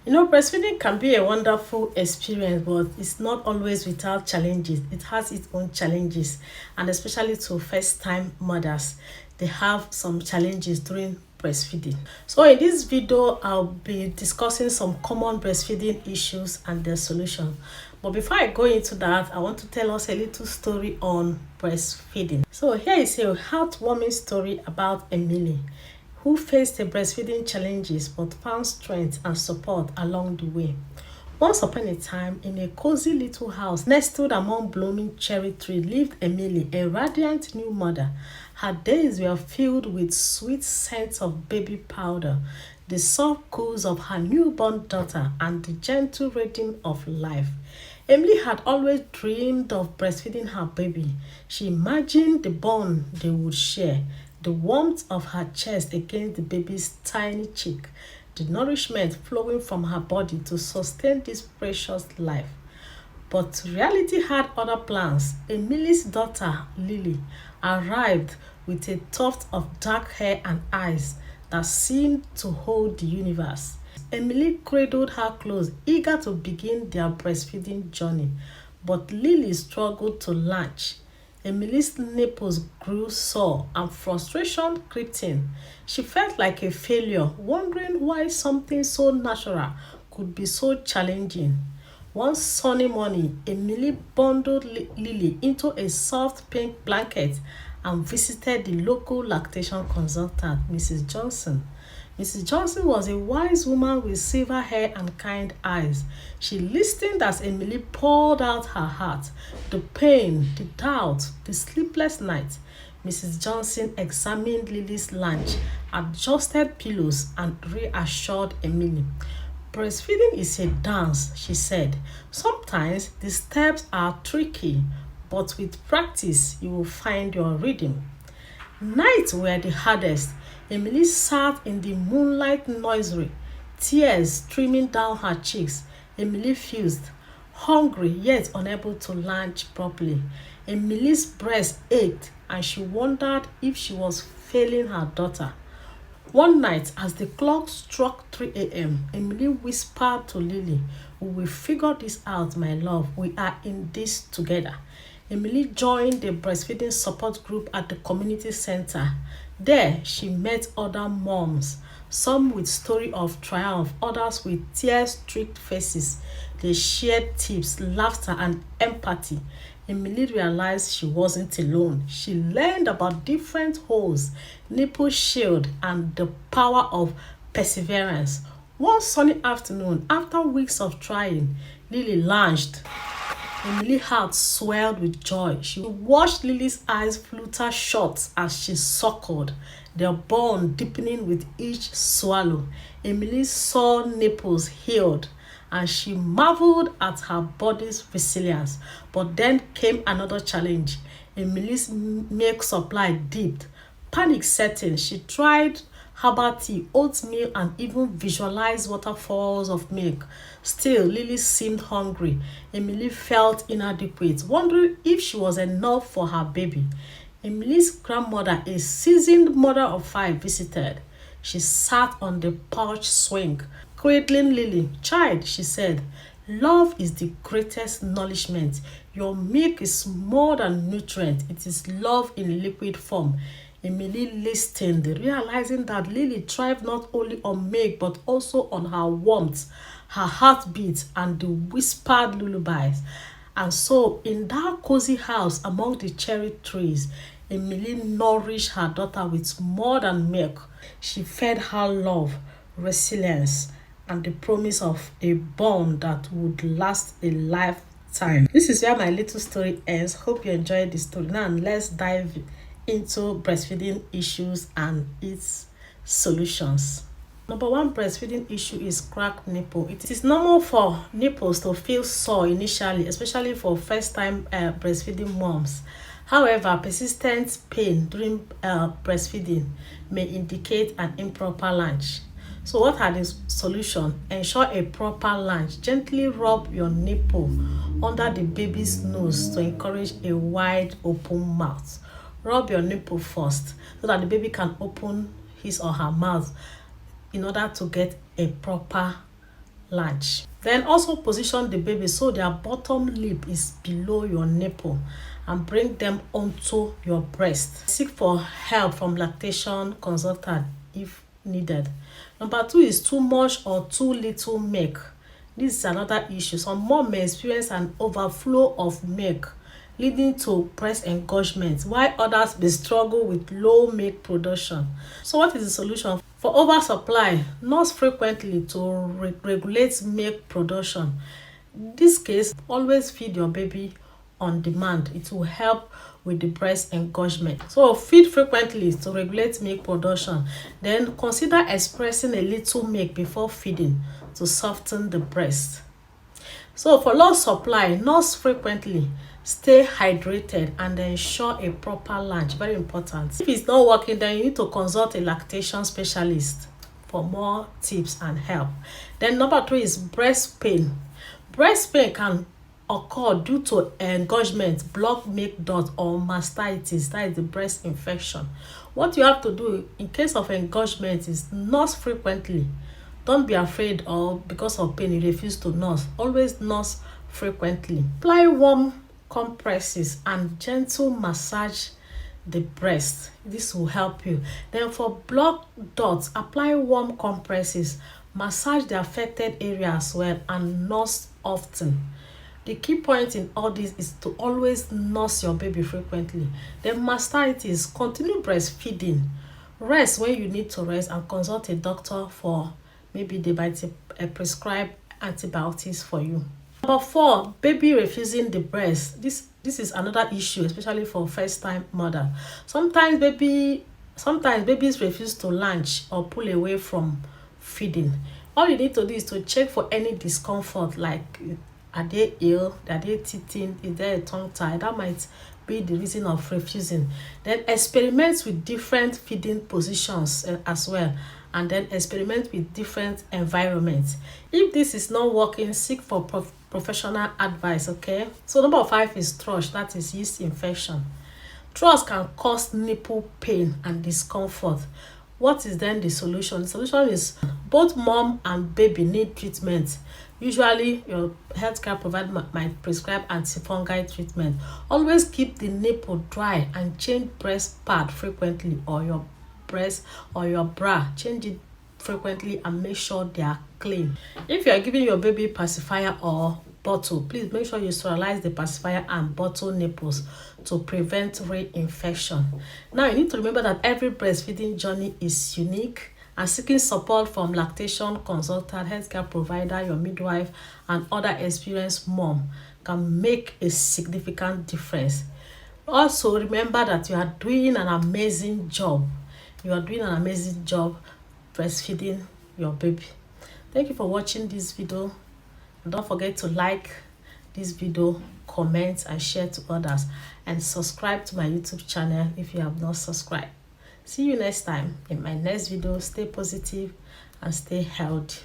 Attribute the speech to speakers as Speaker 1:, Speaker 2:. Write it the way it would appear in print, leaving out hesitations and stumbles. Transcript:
Speaker 1: Breastfeeding can be a wonderful experience, but it's not always without challenges. It has its own challenges, and especially to first time mothers, they have some challenges during breastfeeding. So, in this video, I'll be discussing some common breastfeeding issues and their solution. But before I go into that, I want to tell us a little story on breastfeeding. So, here is a heartwarming story about Emily, who faced the breastfeeding challenges but found strength and support along the way. Once upon a time, in a cozy little house nestled among blooming cherry trees, lived Emily, a radiant new mother. Her days were filled with sweet scents of baby powder, the soft cooes of her newborn daughter, and the gentle rhythm of life. Emily had always dreamed of breastfeeding her baby. She imagined the bond they would share, the warmth of her chest against the baby's tiny cheek, the nourishment flowing from her body to sustain this precious life. But reality had other plans. Emily's daughter, Lily, arrived with a tuft of dark hair and eyes that seemed to hold the universe. Emily cradled her close, eager to begin their breastfeeding journey, but Lily struggled to latch. Emily's nipples grew sore and frustration crept in. She felt like a failure, wondering why something so natural could be so challenging. One sunny morning, Emily bundled Lily into a soft pink blanket and visited the local lactation consultant, Mrs. Johnson. Mrs. Johnson was a wise woman with silver hair and kind eyes. She listened as Emily poured out her heart, the pain, the doubt, the sleepless nights. Mrs. Johnson examined Lily's lunch, adjusted pillows, and reassured Emily. Breastfeeding is a dance, she said. Sometimes the steps are tricky, but with practice, you will find your rhythm. Nights were the hardest. Emily sat in the moonlight nursery, tears streaming down her cheeks. Emily fused, hungry yet unable to lunch properly. Emily's breast ached and she wondered if she was failing her daughter. One night, as the clock struck 3 a.m., Emily whispered to Lily, "We will figure this out, my love. We are in this together." Emily joined the breastfeeding support group at the community center. There, she met other moms, some with stories of triumph, others with tear-streaked faces. They shared tips, laughter, and empathy. Emily realized she wasn't alone. She learned about different holes, nipple shield, and the power of perseverance. One sunny afternoon, after weeks of trying, Lily launched. Emily's heart swelled with joy. She watched Lily's eyes flutter shut as she suckled, their bond deepening with each swallow. Emily saw nipples healed, and she marveled at her body's resilience. But then came another challenge. Emily's milk supply dipped. Panic set in. She tried herbal tea, oatmeal, and even visualized waterfalls of milk. Still, Lily seemed hungry. Emily felt inadequate, wondering if she was enough for her baby. Emily's grandmother, a seasoned mother of 5, visited. She sat on the porch swing, cradling Lily. "Child," she said, "love is the greatest nourishment. Your milk is more than nutrient. It is love in liquid form." Emily listened, realizing that Lily thrived not only on milk but also on her warmth, her heartbeat, and the whispered lullabies. And so, in that cozy house among the cherry trees, Emily nourished her daughter with more than milk. She fed her love, resilience, and the promise of a bond that would last a lifetime. This is where my little story ends. Hope you enjoyed the story. Now, let's dive into breastfeeding issues and its solutions. Number one breastfeeding issue is cracked nipple. It is normal for nipples to feel sore initially, especially for first-time breastfeeding moms. However, persistent pain during breastfeeding may indicate an improper latch. So what are the solutions? Ensure a proper latch. Gently rub your nipple under the baby's nose to encourage a wide open mouth. Rub your nipple first so that the baby can open his or her mouth in order to get a proper latch. Then also position the baby so their bottom lip is below your nipple and bring them onto your breast. Seek for help from lactation consultant if needed. Number 2 is too much or too little milk. This is another issue. Some mom may experience an overflow of milk leading to breast engorgement, while others may struggle with low milk production. So what is the solution? For oversupply, nurse frequently to regulate milk production. In this case, always feed your baby on demand. It will help with the breast engorgement. So feed frequently to regulate milk production. Then consider expressing a little milk before feeding to soften the breast. So for low supply, nurse frequently, stay hydrated and ensure a proper latch. Very important. If it's not working, then you need to consult a lactation specialist for more tips and help. Then number 3 is breast pain. Breast pain can occur due to engorgement, blocked milk duct, or mastitis, that is the breast infection. What you have to do in case of engorgement is nurse frequently. Don't be afraid or because of pain you refuse to nurse. Always nurse frequently. Apply warm compresses and gentle massage the breast. This will help you. Then for blocked ducts, apply warm compresses, massage the affected area as well, and nurse often. The key point in all this is to always nurse your baby frequently. Then mastitis, continue breastfeeding. Rest when you need to rest and consult a doctor for maybe they might prescribe antibiotics for you. Number 4, baby refusing the breast. This is another issue, especially for first-time mother. Sometimes babies refuse to latch or pull away from feeding. All you need to do is to check for any discomfort, like are they ill, are they teething, is there a tongue tie? That might be the reason of refusing. Then experiment with different feeding positions as well, and then experiment with different environments. If this is not working, seek for professional advice. Okay, so number 5 is thrush, that is yeast infection. Thrush can cause nipple pain and discomfort. What is then the solution? The solution is both mom and baby need treatment. Usually your healthcare provider might prescribe antifungal treatment. Always keep the nipple dry and change breast pad frequently, or your breast or your bra, change it frequently and make sure they are clean. If you are giving your baby pacifier or bottle, please make sure you sterilize the pacifier and bottle nipples to prevent reinfection. Now you need to remember that every breastfeeding journey is unique, and seeking support from lactation consultant, healthcare provider, your midwife, and other experienced mom can make a significant difference. Also remember that you are doing an amazing job. You are doing an amazing job breastfeeding your baby. Thank you for watching this video. Don't forget to like this video, comment, and share to others, and subscribe to my YouTube channel if you have not subscribed. See you next time in my next video. Stay positive and stay healthy.